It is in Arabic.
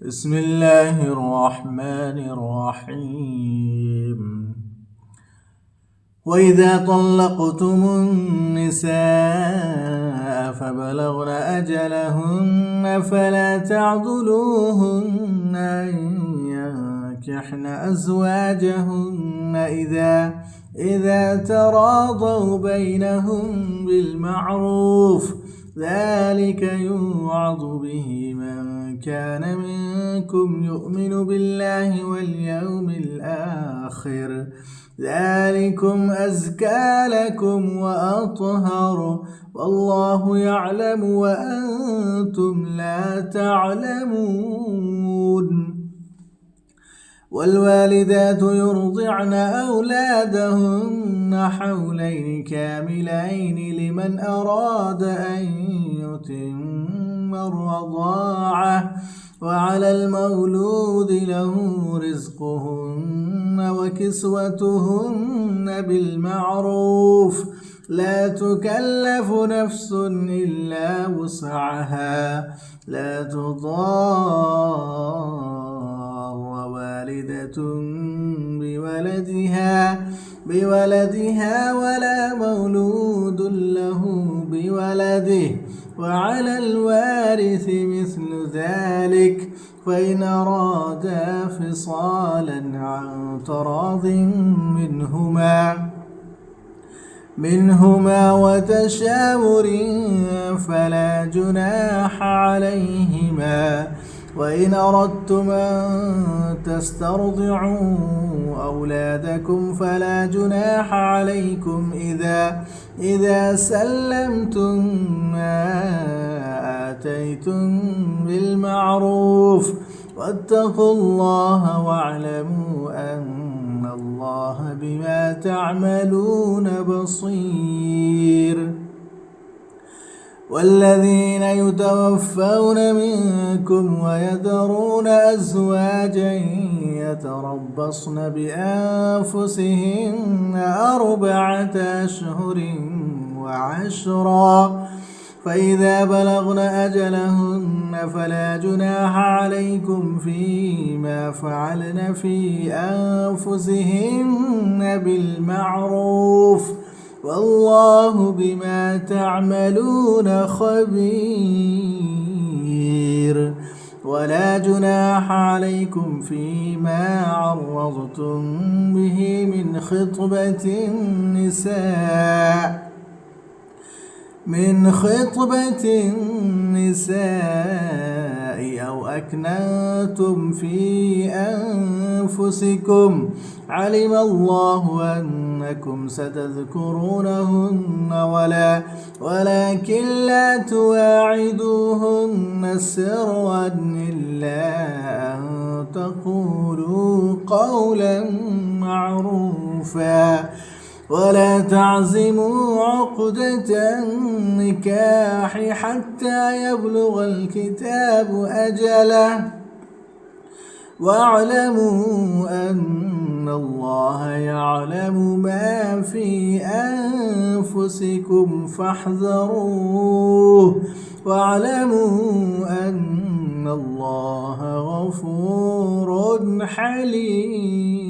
بسم الله الرحمن الرحيم. وإذا طلقتم النساء فبلغن أجلهن فلا تعضلوهن أن ينكحن أزواجهن إذا تراضوا بينهم بالمعروف، ذلك يوعظ به من كان منكم يؤمن بالله واليوم الآخر، ذلكم أزكى لكم وأطهر، والله يعلم وأنتم لا تعلمون. والوالدات يرضعن أولادهن حولين كاملين لمن أراد أن يتم الرضاعة، وعلى المولود له رزقهن وكسوتهن بالمعروف، لا تكلف نفس إلا وسعها، لا تضار والدة بولدها ولا مولود له بولده، وعلى الوارث مثل ذلك، فإن أرادا فصالا عن تراض منهما وتشاور فلا جناح عليهما. وإن أردتم أن تسترضعوا أولادكم فلا جناح عليكم إذا سلمتم ما آتيتم بالمعروف، واتقوا الله واعلموا أن الله بما تعملون بصير. والذين يتوفون منكم ويذرون أزواجا يتربصن بأنفسهن 4 أشهر و10، فإذا بلغن أجلهن فلا جناح عليكم فيما فعلن في أنفسهن بالمعروف، والله بما تعملون خبير. ولا جناح عليكم فيما عرضتم به من خطبة النساء أو أكننتم في أنفسكم، علم الله أنكم ستذكرونهن ولكن لا تواعدوهن سرا إلا أن تقولوا قولا معروفا، ولا تعزموا عقدة النكاح حتى يبلغ الكتاب أجله، واعلموا أن الله يعلم ما في أنفسكم فاحذروه، واعلموا أن الله غفور حليم.